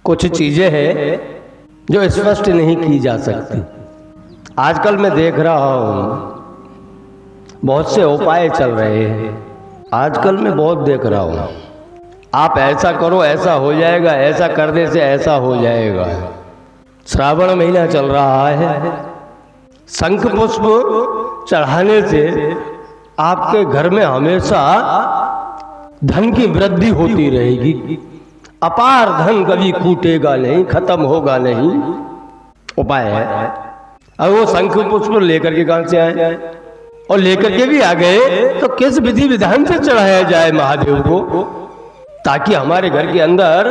कुछ चीजें हैं जो स्पष्ट नहीं की जा सकती। आजकल मैं देख रहा हूं बहुत से उपाय चल रहे हैं। आजकल मैं बहुत देख रहा हूं, आप ऐसा करो ऐसा हो जाएगा, ऐसा करने से ऐसा हो जाएगा। श्रावण महीना चल रहा है, शंख पुष्प चढ़ाने से आपके घर में हमेशा धन की वृद्धि होती रहेगी। अपार धन कभी कूटेगा नहीं, खत्म होगा नहीं। उपाय है। अब वो शंख पुष्प लेकर के कहां से आए, और लेकर के भी आ गए तो किस विधि विधान से चढ़ाया जाए महादेव को, ताकि हमारे घर के अंदर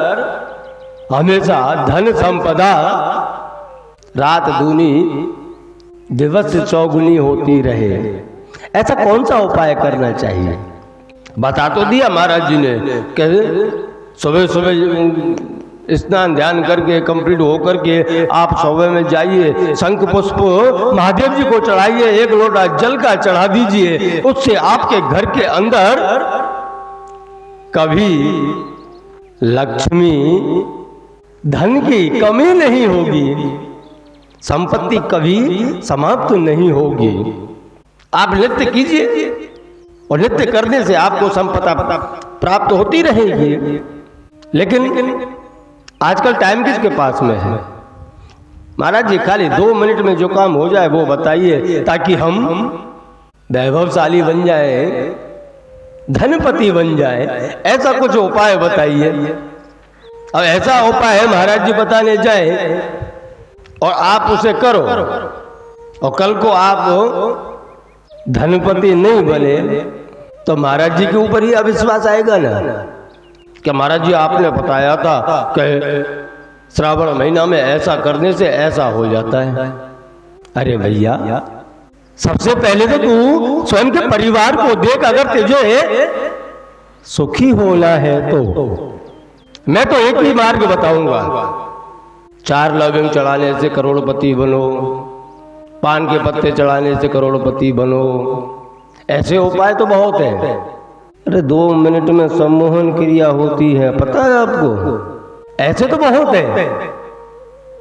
हमेशा धन संपदा रात दूनी दिवस चौगुनी होती रहे। ऐसा कौन सा उपाय करना चाहिए? बता तो दिया महाराज जी ने कि सुबह सुबह स्नान ध्यान करके कंप्लीट होकर के आप सुबह में जाइए, शंख पुष्प महादेव जी को चढ़ाइए, एक लोटा जल का चढ़ा दीजिए। उससे आपके घर के अंदर कभी लक्ष्मी धन की कमी नहीं होगी, संपत्ति कभी समाप्त नहीं होगी। आप नृत्य कीजिए और नृत्य करने से आपको संपदा प्राप्त होती रहेगी। लेकिन आजकल टाइम किसके पास में है? महाराज जी खाली 2 मिनट में जो काम हो जाए वो बताइए, ताकि हम वैभवशाली बन जाए, धनपति बन जाए। ऐसा कुछ उपाय बताइए। अब ऐसा उपाय है महाराज जी बताने जाए और आप उसे करो और कल को आप धनपति नहीं बने तो महाराज जी के ऊपर ही अविश्वास आएगा ना। क्या महाराज जी आपने बताया था कि श्रावण महीना में ऐसा करने से ऐसा हो जाता है। अरे भैया, सबसे पहले तो तू स्वयं के परिवार को देख। अगर तुझे सुखी होना है तो मैं तो एक ही मार्ग बताऊंगा। 4 लवंग चढ़ाने से करोड़पति बनो, पान के पत्ते चढ़ाने से करोड़पति बनो। ऐसे उपाय तो बहुत है। अरे 2 मिनट में सम्मोहन क्रिया होती है, पता है आपको? ऐसे तो बहुत है,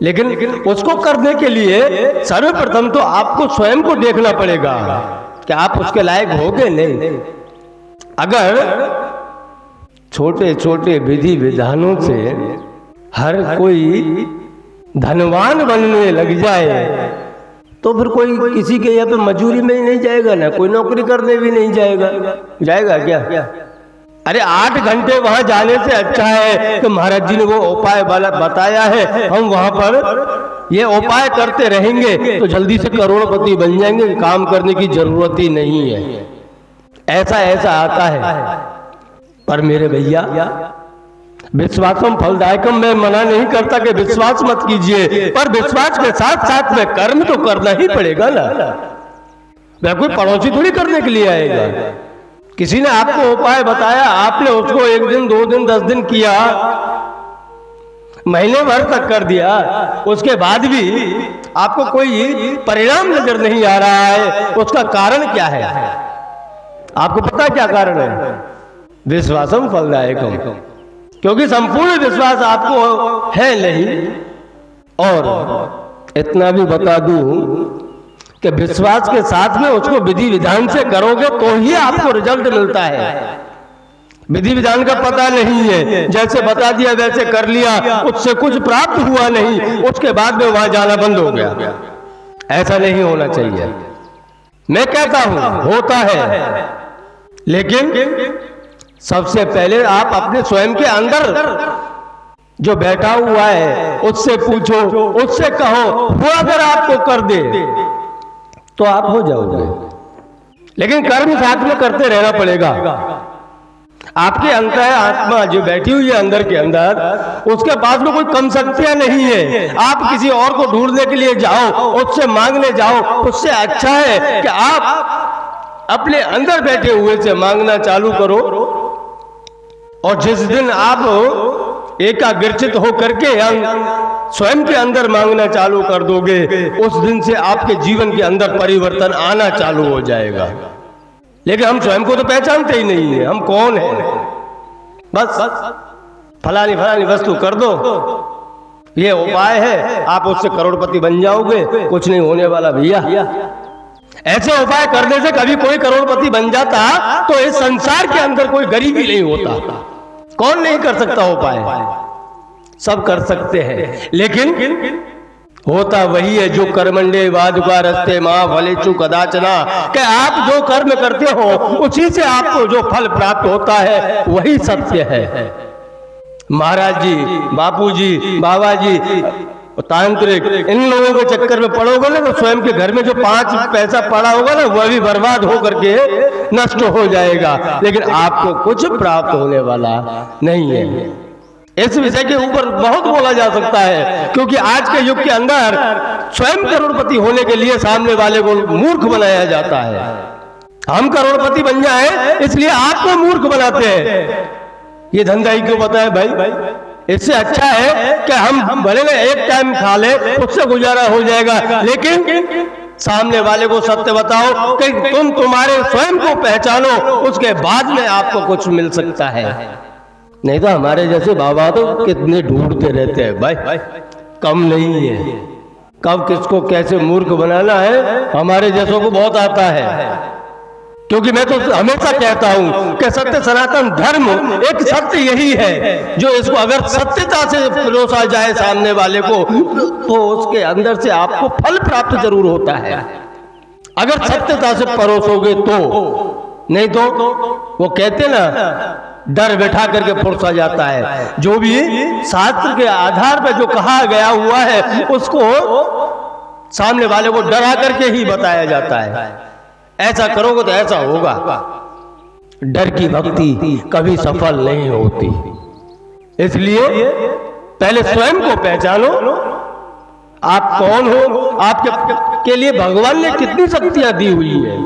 लेकिन उसको करने के लिए सर्वप्रथम तो आपको स्वयं को देखना पड़ेगा कि आप उसके लायक होगे नहीं। अगर छोटे छोटे विधि विधानों से हर कोई धनवान बनने लग जाए तो फिर कोई किसी के यहाँ पे मजूरी में ही नहीं जाएगा ना, कोई नौकरी करने भी नहीं जाएगा। जाएगा क्या? अरे 8 घंटे वहां जाने से अच्छा है कि महाराज जी ने वो उपाय बताया है, हम वहां पर ये उपाय करते रहेंगे तो जल्दी से करोड़पति बन जाएंगे, काम करने की जरूरत ही नहीं है। ऐसा ऐसा आता है। पर मेरे भैया, विश्वासम फलदायकम, मैं मना नहीं करता कि विश्वास मत कीजिए, पर विश्वास के साथ साथ में कर्म तो करना ही पड़ेगा ना। वह कोई पड़ोसी थोड़ी करने के लिए आएगा। किसी ने आपको उपाय बताया, आपने उसको 1 दिन 2 दिन 10 दिन किया, महीने भर तक कर दिया, उसके बाद भी आपको कोई परिणाम नजर नहीं आ रहा है। उसका कारण क्या है? आपको पता है क्या कारण है? विश्वासम फलदायकम, क्योंकि संपूर्ण विश्वास आपको है नहीं। और इतना भी बता दूं कि विश्वास के साथ में उसको विधि विधान से करोगे तो ही आपको रिजल्ट मिलता है। विधि विधान का पता नहीं है, जैसे बता दिया वैसे कर लिया, उससे कुछ प्राप्त हुआ नहीं, उसके बाद में वहां जाना बंद हो गया। ऐसा नहीं होना चाहिए। मैं कहता हूं होता है, लेकिन सबसे पहले आप अपने स्वयं के अंदर जो बैठा हुआ है उससे पूछो, उससे कहो, वो अगर आपको कर दे तो आप हो जाओगे। लेकिन कर्म साथ में करते रहना पड़ेगा। आपके अंतर आत्मा जो बैठी हुई है अंदर के अंदर, उसके पास में कोई कम शक्तियां नहीं है। आप किसी और को ढूंढने के लिए जाओ, उससे मांगने जाओ, उससे अच्छा है कि आप अपने अंदर बैठे हुए से मांगना चालू करो। और जिस दिन आप एकाग्रचित हो करके स्वयं के अंदर मांगना चालू कर दोगे, उस दिन से आपके जीवन के अंदर परिवर्तन आना चालू हो जाएगा। लेकिन हम स्वयं को तो पहचानते ही नहीं है, हम कौन हैं। बस फलानी फलानी वस्तु कर दो, ये उपाय है, आप उससे करोड़पति बन जाओगे। कुछ नहीं होने वाला भैया। ऐसे उपाय करने से कभी कोई करोड़पति बन जाता तो इस संसार के अंदर कोई गरीबी नहीं होता। कौन नहीं कर सकता उपाय? सब कर सकते हैं, लेकिन होता वही है जो कर्मंडे वादुका रस्ते मां फलेचु कदाचना, कि आप जो कर्म करते हो उसी से आपको जो फल प्राप्त होता है वही सत्य है। महाराज जी, बापू जी, बाबा जी, तांत्रिक, इन लोगों के चक्कर में पड़ोगे ना तो स्वयं के घर में जो 5 पैसा पड़ा होगा ना वह भी बर्बाद हो करके नष्ट हो जाएगा, लेकिन आपको कुछ प्राप्त होने वाला नहीं है। इस विषय के ऊपर बहुत बोला जा सकता है, क्योंकि आज के युग के अंदर स्वयं करोड़पति होने के लिए सामने वाले को मूर्ख बनाया जाता है। हम करोड़पति बन जाए इसलिए आपको मूर्ख बनाते हैं। ये धंधा ही क्यों बताए भाई? इससे अच्छा है कि हम भले ना एक टाइम खा ले, उससे गुजारा हो जाएगा, लेकिन सामने वाले को सत्य बताओ कि तुम्हारे स्वयं को पहचानो, उसके बाद में आपको कुछ मिल सकता है। नहीं तो हमारे जैसे बाबा तो कितने ढूंढते रहते हैं भाई, कम नहीं है। कब किसको कैसे मूर्ख बनाना है हमारे जैसों को बहुत आता है। क्योंकि मैं तो हमेशा कहता हूं कि सत्य सनातन धर्म एक सत्य यही है जो इसको अगर सत्यता से परोसा जाए सामने वाले को तो उसके अंदर से आपको फल प्राप्त जरूर होता है, अगर सत्यता से परोसोगे तो। नहीं तो वो कहते ना डर बैठा करके परोसा जाता है। जो भी शास्त्र के आधार पर जो कहा गया हुआ है उसको सामने वाले को डरा करके ही बताया जाता है। ऐसा करोगे तो ऐसा होगा। डर की भक्ति कभी सफल नहीं होती। इसलिए पहले स्वयं को पहचानो, आप कौन हो, आपके के लिए भगवान ने कितनी शक्तियां दी हुई है,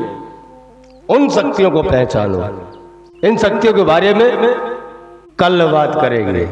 उन शक्तियों को पहचानो। इन शक्तियों के बारे में कल बात करेंगे।